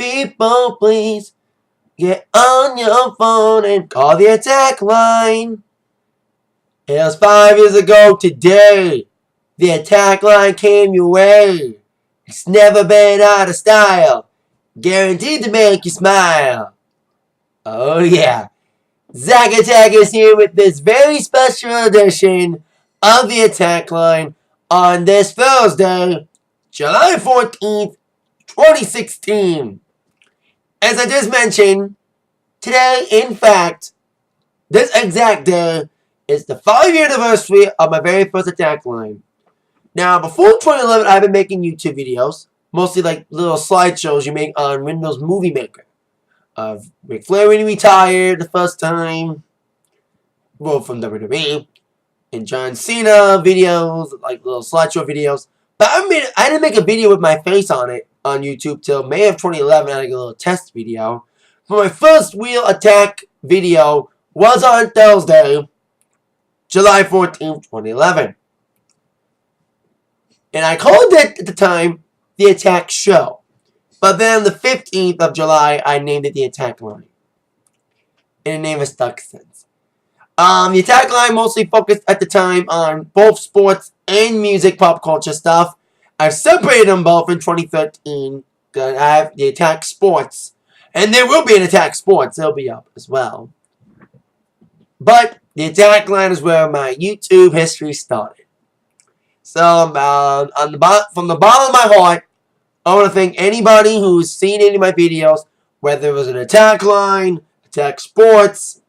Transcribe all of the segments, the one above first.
People, please get on your phone and call the attack line. It was 5 years ago today. The attack line came your way. It's never been out of style. Guaranteed to make you smile. Oh yeah. Zack Attack is here with this very special edition of the Attack Line on this Thursday, July 14th, 2016. As I just mentioned, today, in fact, this exact day is the 5-year anniversary of my very first Attack Line. Now, before 2011, I've been making YouTube videos, mostly like little slideshows you make on Windows Movie Maker. Of Ric Flair when he retired the first time, well, from WWE, and John Cena videos, like little slideshow videos. But I didn't make a video with my face on it on YouTube till May of 2011. I had a little test video. But my first Wheel Attack video was on Thursday, July 14th, 2011. And I called it at the time the Attack Show. But then on the 15th of July, I named it the Attack Line. And the name has stuck since. The Attack Line mostly focused at the time on both sports and music, pop culture stuff. I've separated them both in 2013. I have the Attack Sports. And there will be an Attack Sports. They'll be up as well. But the Attack Line is where my YouTube history started. So, from the bottom of my heart, I want to thank anybody who's seen any of my videos, whether it was an Attack Line, Attack Sports,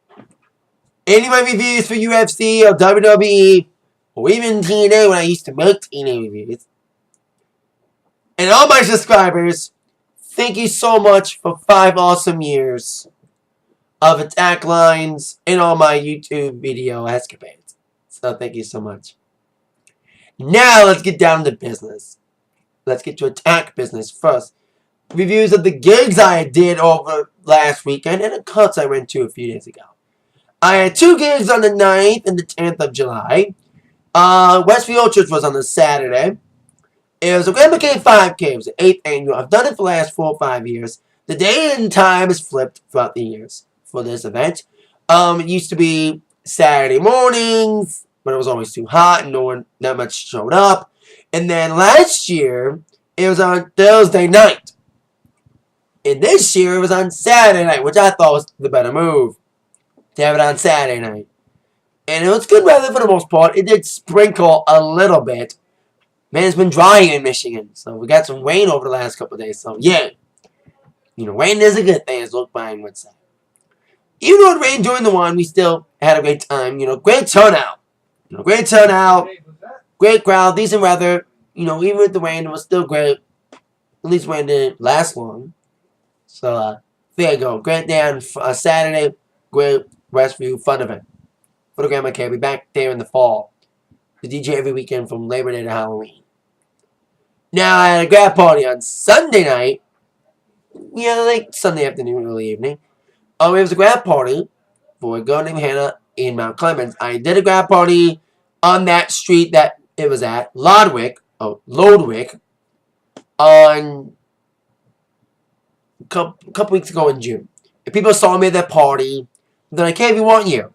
any of my reviews for UFC or WWE, or even TNA when I used to make TNA reviews. And all my subscribers, thank you so much for 5 awesome years of Attack Lines and all my YouTube video escapades. So thank you so much. Now let's get down to business. Let's get to Attack business first. Reviews of the gigs I did over last weekend and the cuts I went to a few days ago. I had 2 gigs on the 9th and the 10th of July. Westfield Church was on the Saturday. It was a Grand McKay 5K. It was the 8th annual. I've done it for the last 4 or 5 years. The day and time has flipped throughout the years for this event. It used to be Saturday mornings, but it was always too hot and not much showed up. And then last year, it was on Thursday night. And this year, it was on Saturday night, which I thought was the better move. To have it on Saturday night. And it was good weather for the most part. It did sprinkle a little bit. Man, it's been dry in Michigan. So we got some rain over the last couple of days. So, yeah. You know, rain is a good thing, as Luke Bryan would say. Even though it rained during the one, we still had a great time. You know, great turnout. Great turnout. Great crowd, decent weather. You know, even with the rain, it was still great. At least rain didn't last long. So, there you go. Great day on Saturday. Great Westview fun event. For the Grand McKay. Be back there in the fall. The DJ every weekend from Labor Day to Halloween. Now, I had a grad party on Sunday night. Yeah, like Sunday afternoon, early evening. It was a grad party for a girl named Hannah in Mount Clemens. I did a grad party on that street that it was at, Lodwick, on a couple weeks ago in June. And people saw me at that party. They're like, hey, we want you.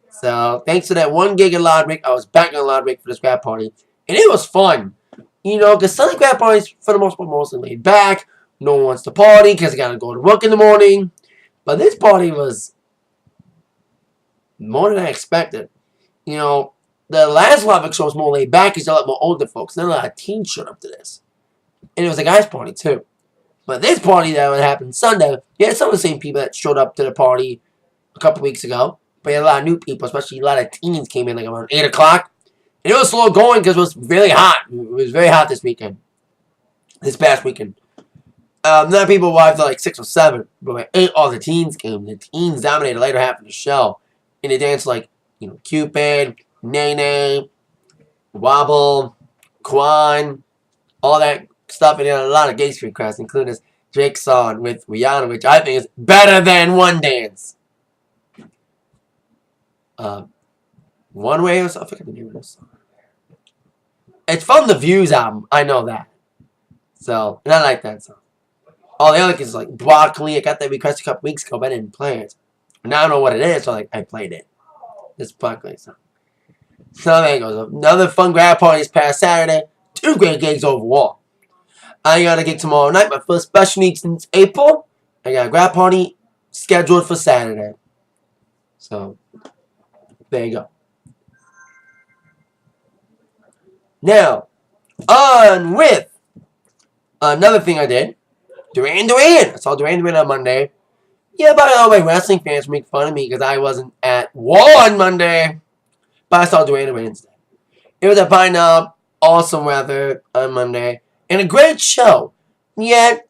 So, thanks to that one gig in Lodwick, I was back in Lodwick for this grad party. And it was fun. You know, because Sunday grad parties, for the most part, mostly laid back. No one wants to party because they got to go to work in the morning. But this party was more than I expected. You know, the last Lodwick show was more laid back because a lot more older folks. Then a lot of teens showed up to this. And it was a guys' party, too. But this party that would happen Sunday, you had some of the same people that showed up to the party a couple weeks ago. But you had a lot of new people, especially a lot of teens came in like around 8 o'clock. And it was slow going because it was really hot. It was very hot this weekend. This past weekend. Not people arrived at like 6 or 7. But by 8, all the teens came. The teens dominated the later half of the show. And they danced like, you know, Cupid, Nene, Wobble, Quan, all that stuff. And then a lot of Gay Street crowds, including this Drake song with Rihanna, which I think is better than One Dance. One Way or something. I forget the name of this song. It's from the Views album. I know that. So, and I like that song. all the other kids like Broccoli. I got that request a couple weeks ago, but I didn't play it. Now I know what it is, so I played it. This Broccoli song. So there goes. Another fun grad party this past Saturday. 2 great gigs overall. I got a gig tomorrow night, my first special week since April. I got a grad party scheduled for Saturday. So, there you go. Now, on with another thing I did. Duran Duran. I saw Duran Duran on Monday. Yeah, by the way, wrestling fans make fun of me because I wasn't at War on Monday. But I saw Duran Duran instead. It was at Pine Knob. Awesome weather on Monday. And a great show. Yet,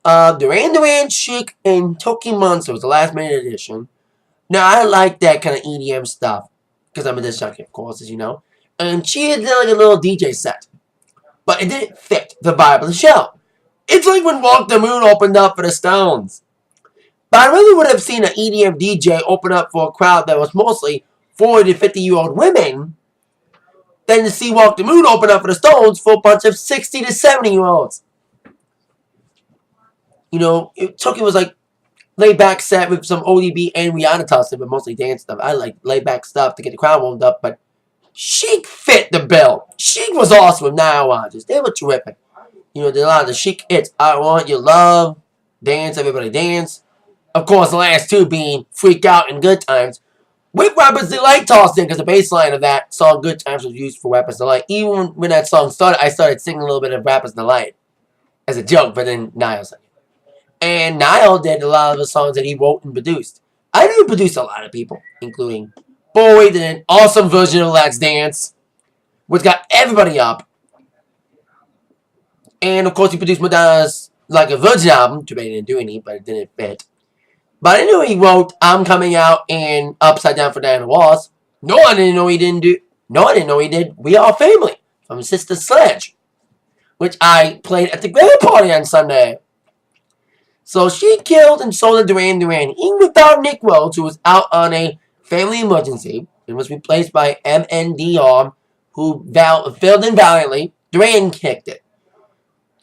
Duran Duran, Chic, and Toki Monster was the last minute edition. Now, I like that kind of EDM stuff. Because I'm a disc jockey, of course, as you know. And she did like a little DJ set. But it didn't fit the vibe of the show. It's like when Walk the Moon opened up for the Stones. But I really would have seen an EDM DJ open up for a crowd that was mostly 40 to 50-year-old women than to see Walk the Moon open up for the Stones for a bunch of 60 to 70-year-olds. You know, Toki was like laid-back set with some ODB and Rihanna stuff, but mostly dance stuff. I like laid-back stuff to get the crowd warmed up, but Chic fit the bill. Chic was awesome with Nile Rodgers. They were terrific. You know, there's a lot of the Chic hits. I Want Your Love, Dance, Everybody Dance. Of course, the last two being Freak Out and Good Times. With Rapper's Delight tossed in, because the bass line of that song, Good Times, was used for Rapper's Delight. Even when that song started, I started singing a little bit of Rapper's Delight as a joke, but then Niall sang it. And Niall did a lot of the songs that he wrote and produced. I didn't produce a lot of people, including Bowie did an awesome version of Let's Dance, which got everybody up. And, of course, he produced Madonna's Like a Virgin album. Too bad he didn't do any, but it didn't fit. But I knew he wrote I'm Coming Out and Upside Down for Diana Ross. No, I didn't know he didn't do. No, I didn't know he did We Are Family from Sister Sledge, which I played at the grad party on Sunday. So she killed and sold a Duran Duran, even without Nick Rhodes, who was out on a family emergency and was replaced by MNDR, who filled in valiantly. Duran kicked it.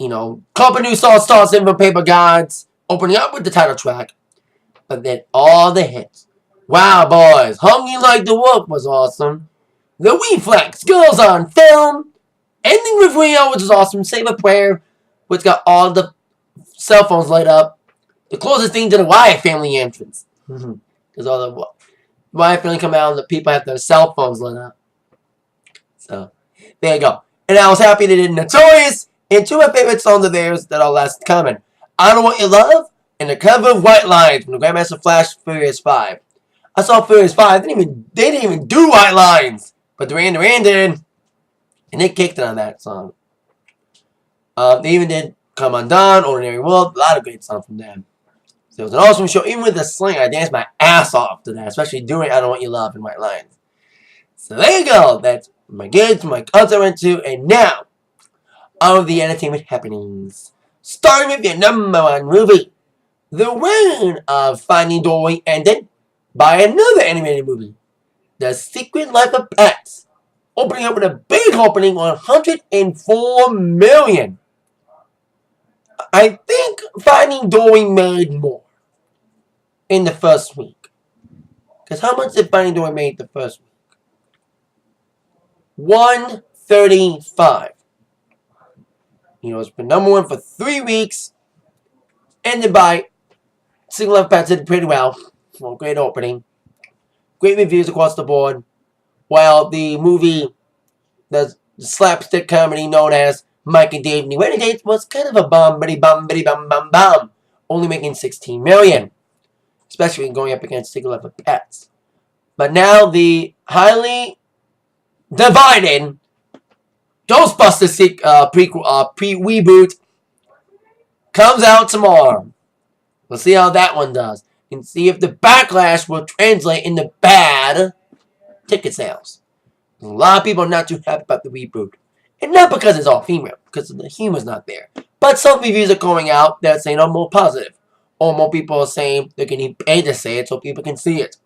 You know, couple new songs tossed in for Paper Gods, opening up with the title track. But then all the hits. Wow, Boys, Hungry Like the Wolf was awesome. The Reflex, Girls on Film. Ending with Rio, which was awesome. Save a Prayer, which got all the cell phones light up. The closest thing to the Wyatt family entrance. Because all the Wyatt family come out and the people have their cell phones lit up. So, there you go. And I was happy they did Notorious and 2 of my favorite songs of theirs that are less common. I Don't Want Your Love and the cover of White Lines from the Grandmaster Flash Furious 5. I saw Furious 5. They didn't even do White Lines. But Duran Duran did. And they kicked it on that song. They even did Come Undone, Ordinary World. A lot of great songs from them. So it was an awesome show. Even with the sling, I danced my ass off to that. Especially during I Don't Want Your Love and White Lines. So there you go. That's my gigs, my concert I went to. And now, all of the entertainment happenings. Starting with your #1 movie. The reign of Finding Dory ended by another animated movie, The Secret Life of Pets, opening up with a big opening on $104 million. I think Finding Dory made more in the first week. Because how much did Finding Dory make the first week? 135. You know, it's been #1 for 3 weeks. Ended by Single Love Pets did pretty well. Well, great opening. Great reviews across the board. While the movie, the slapstick comedy known as Mike and Dave New Renegades was kind of a bum, only making $16 million. Especially going up against Single Love Pets. But now the highly divided Ghostbusters pre-reboot comes out tomorrow. We'll see how that one does. And see if the backlash will translate into bad ticket sales. A lot of people are not too happy about the reboot. And not because it's all female, because the humor's not there. But some reviews are going out that saying I'm more positive. Or more people are saying they're getting paid to say it so people can see it.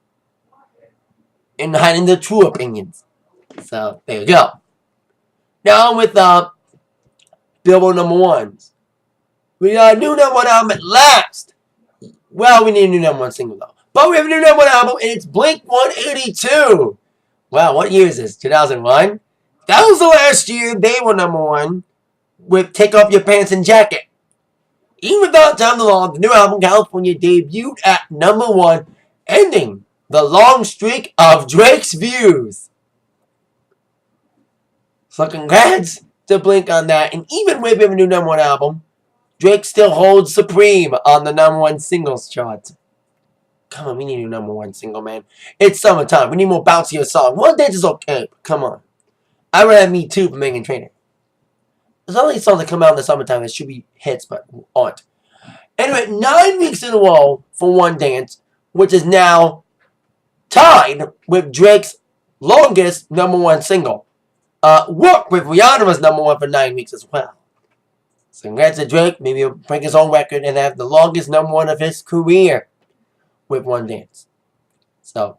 And hiding their true opinions. So, there you go. Now with Billboard #1s. We got a new #1 album at last. Well, we need a new #1 single though. But we have a new #1 album, and it's Blink-182. Wow, what year is this? 2001? That was the last year they were #1 with Take Off Your Pants and Jacket. Even without Down the Law, the new album California debuted at #1, ending the long streak of Drake's views. So congrats to Blink on that. And even with a new #1 album, Drake still holds supreme on the #1 singles chart. Come on, we need a new #1 single, man. It's summertime. We need more bouncier song. One Dance is okay, but come on. I would have Me Too from Meghan Trainor. There's all these songs that come out in the summertime that should be hits, but aren't. Anyway, 9 weeks in a row for One Dance, which is now tied with Drake's longest #1 single. Work with Rihanna was #1 for 9 weeks as well. So congrats to Drake. Maybe he'll break his own record and have the longest #1 of his career with One Dance. So,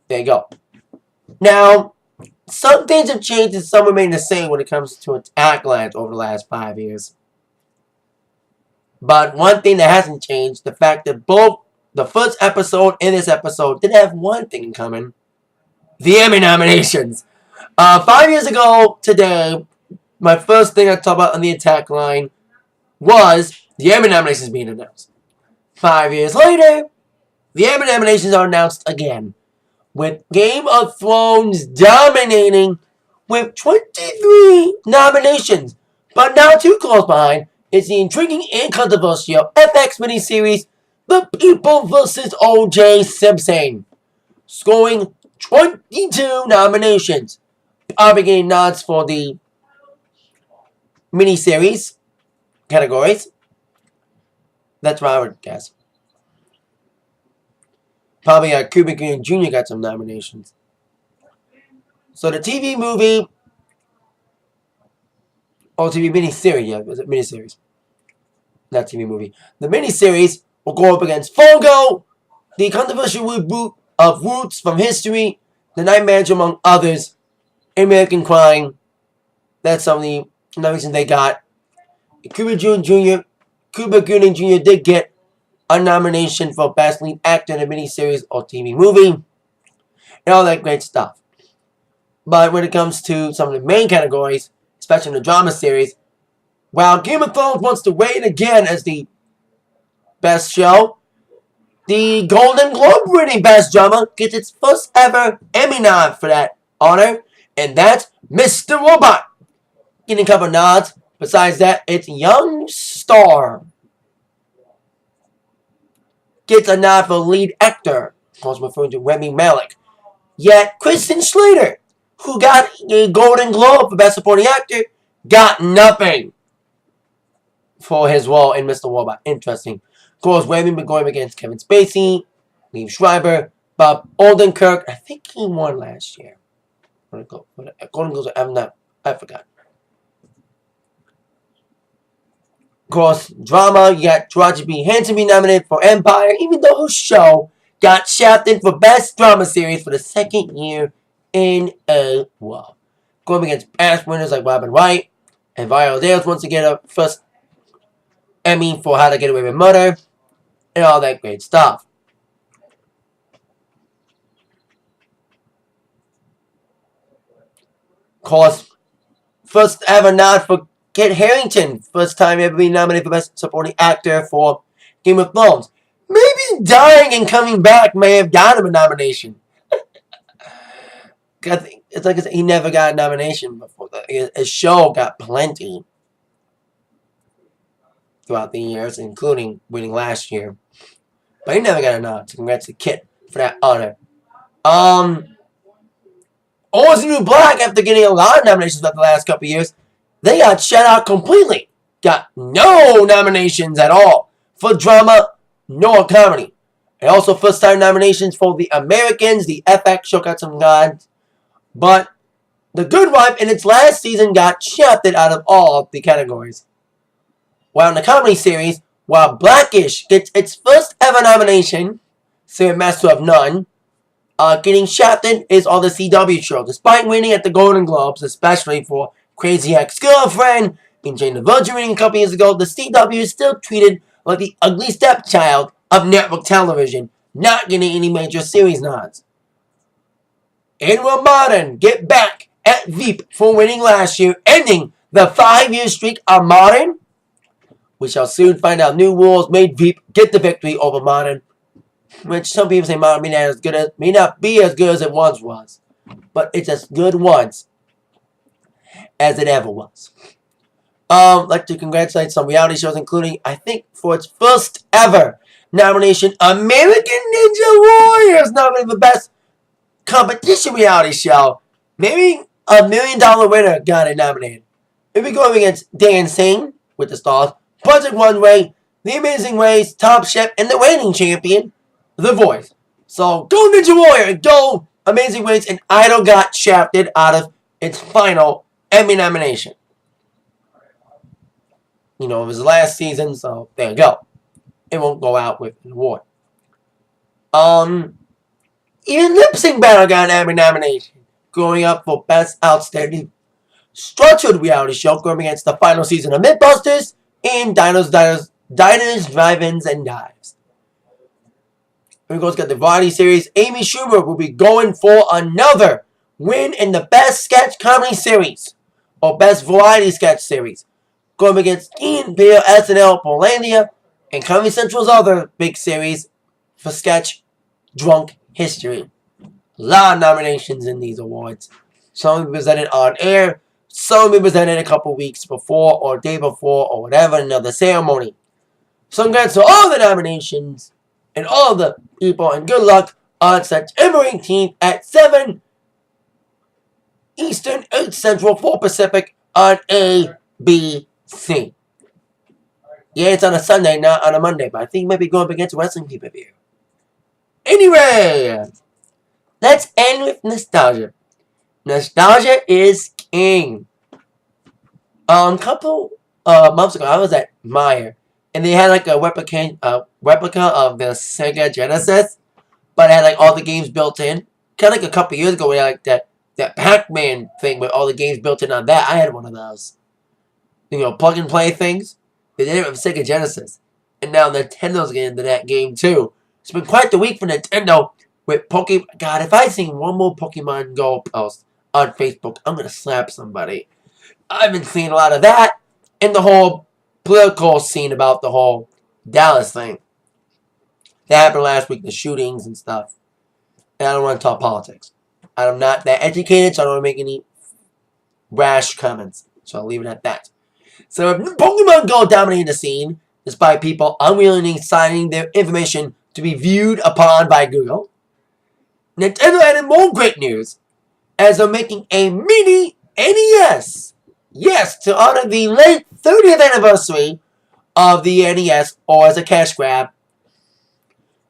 there you go. Now, some things have changed and some remain the same when it comes to Atakline over the last 5 years. But one thing that hasn't changed, the fact that both the first episode and this episode did have one thing in common. The Emmy nominations. 5 years ago today, my first thing I talked about on the Atakline was the Emmy nominations being announced. 5 years later, the Emmy nominations are announced again, with Game of Thrones dominating with 23 nominations. But not too close behind is the intriguing and controversial FX miniseries The People vs. O.J. Simpson, scoring 22 nominations. I'll be getting nods for the miniseries categories. That's what I would guess. Probably Cuba Gooding Jr. got some nominations. So the TV movie, TV miniseries, yeah, it was a miniseries. Not TV movie. The miniseries will go up against Fogo, the controversial reboot of Roots from History, The Night Manager, among others, American Crime. That's some of the nominations they got. Cuba Gooding Jr. did get a nomination for Best Lead Actor in a miniseries or TV movie, and all that great stuff. But when it comes to some of the main categories, especially in the drama series, while Game of Thrones wants to weigh in again as the best show, the Golden Globe winning Best Drama gets its first ever Emmy nod for that honor, and that's Mr. Robot. Getting a couple nods. Besides that, it's Young Star gets a nod for lead actor, also referring to Rami Malek. Yet Kristen Slater, who got a Golden Globe for Best Supporting Actor, got nothing for his role in Mr. Robot. Interesting. Of course, Rami been going against Kevin Spacey, Liev Schreiber, Bob Odenkirk. I think he won last year. Golden Globes, I forgot. Of course, drama, you got Taraji P. Henson be nominated for Empire, even though her show got shafted for Best Drama Series for the second year in a row. Going against past winners like Robin Wright and Viola Davis once again a first Emmy for How to Get Away with Murder and all that great stuff. Of course, first ever nod for Kit Harington, first time ever being nominated for Best Supporting Actor for Game of Thrones. Maybe dying and coming back may have gotten him a nomination. I think it's like he never got a nomination before. His show got plenty throughout the years, including winning last year. But he never got a nod, so congrats to Kit for that honor. Orange is the New Black, after getting a lot of nominations about the last couple of years, they got shut out completely. Got no nominations at all for drama nor comedy. And also first time nominations for The Americans. The FX show got some nods. But The Good Wife in its last season got shafted out of all the categories. While in the comedy series, while Blackish gets its first ever nomination, so Master of None, getting shafted is all the CW show, despite winning at the Golden Globes, especially for Crazy Ex-Girlfriend, In Jane the Virgin reading a couple years ago, the CW is still treated like the ugly stepchild of network television, not getting any major series nods. And will Modern get back at Veep for winning last year, ending the 5-year streak of Modern? We shall soon find out. New rules made Veep get the victory over Modern, which some people say Modern may not be as good as it once was, but it's as good once as it ever was. I'd like to congratulate some reality shows, including, I think, for its first ever nomination, American Ninja Warriors, nominated for Best Competition Reality Show. Maybe $1 million winner got it nominated. We'll be going against Dancing with the Stars, Project Runway, The Amazing Race, Top Chef, and the reigning champion, The Voice. So, go Ninja Warrior, go Amazing Race, and Idol got shafted out of its final Emmy nomination. You know, it was the last season, so there you go. It won't go out with an award. Even Lip Sync Battle got an Emmy nomination, going up for Best Outstanding Structured Reality Show, going against the final season of Mythbusters and Diners, Drive-Ins, and Dives. We're going to get the variety series. Amy Schumer will be going for another win in the Best Sketch Comedy Series, or Best Variety Sketch Series, going against Ian Beale, SNL, Polandia, and Comedy Central's other big series for sketch, Drunk History. A lot of nominations in these awards. Some will be presented on air, some will be presented a couple weeks before, or day before, or whatever, another ceremony. So congrats to all the nominations, and all the people, and good luck on September 18th at 7 Eastern, 8 Central, 4 Pacific on ABC. Yeah, it's on a Sunday, not on a Monday, but I think it might be going up against wrestling pay-per-view. Anyway, let's end with nostalgia. Nostalgia is king. A couple months ago, I was at Meijer, and they had like a replica of the Sega Genesis, but it had like all the games built in. Kind of like a couple years ago, we had like that Pac-Man thing with all the games built in on that. I had one of those. You know, plug and play things. They did it with Sega Genesis. And now Nintendo's getting into that game too. It's been quite the week for Nintendo with Pokemon. God, if I seen one more Pokemon Go post on Facebook, I'm going to slap somebody. I've been seeing a lot of that. And the whole political scene about the whole Dallas thing. That happened last week, the shootings and stuff. And I don't want to talk politics. I'm not that educated, so I don't want to make any rash comments. So I'll leave it at that. So if Pokemon Go dominating the scene, despite people unwillingly signing their information to be viewed upon by Google, Nintendo added more great news as they're making a mini NES. Yes, to honor the late 30th anniversary of the NES, or as a cash grab.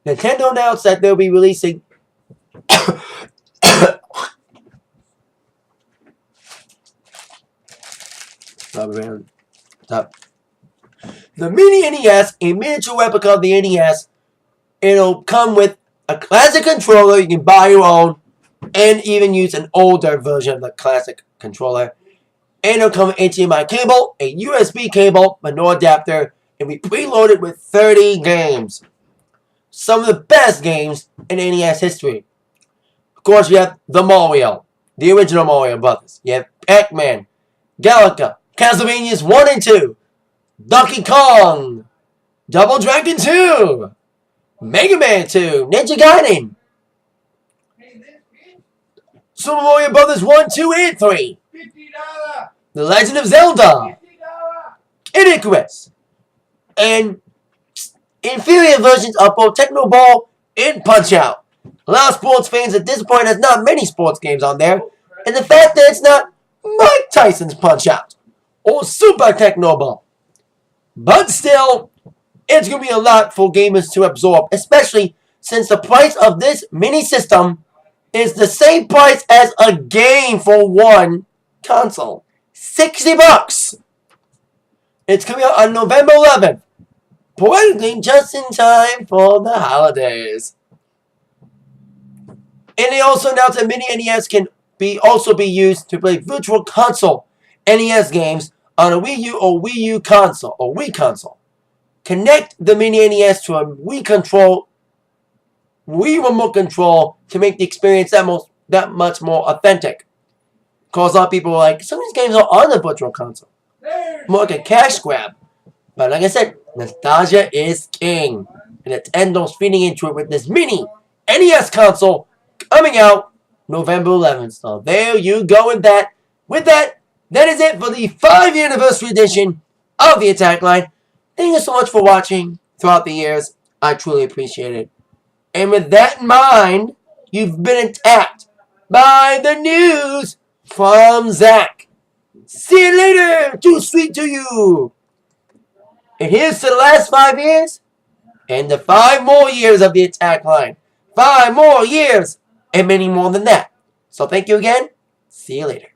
Nintendo announced that they'll be releasing the mini NES, a miniature replica of the NES. It'll come with a classic controller. You can buy your own, and even use an older version of the classic controller. And it'll come with HDMI cable, a USB cable, but no adapter, and be preloaded with 30 games. Some of the best games in NES history. Of course, you have the Mario, the original Mario Brothers. You have Pac-Man, Galaga, Castlevanias 1 and 2, Donkey Kong, Double Dragon 2, Mega Man 2, Ninja Gaiden, Super Mario Brothers 1, 2, and 3, The Legend of Zelda, and Icarus, and inferior versions of both Techno Ball and Punch-Out! A lot of sports fans are disappointed there's not many sports games on there, and the fact that it's not Mike Tyson's Punch-Out! Or Super Techno Ball. But still, it's going to be a lot for gamers to absorb, especially since the price of this mini system is the same price as a game for one console. $60. It's coming out on November 11th. Poetically just in time for the holidays. And they also announced that mini NES can also be used to play Virtual Console NES games on a Wii U or Wii U console or Wii console. Connect the Mini NES to a Wii remote control to make the experience that much more authentic. Because a lot of people are like, some of these games are on the virtual console. More like a cash grab. But like I said, nostalgia is king. And Nintendo's feeding into it with this mini NES console coming out November 11th. So there you go with that. With that, that is it for the 5th anniversary edition of the Atakline. Thank you so much for watching throughout the years. I truly appreciate it. And with that in mind, you've been attacked by the news from Zach. See you later. Too sweet to you. And here's to the last 5 years and the 5 more years of the Atakline. 5 more years and many more than that. So thank you again. See you later.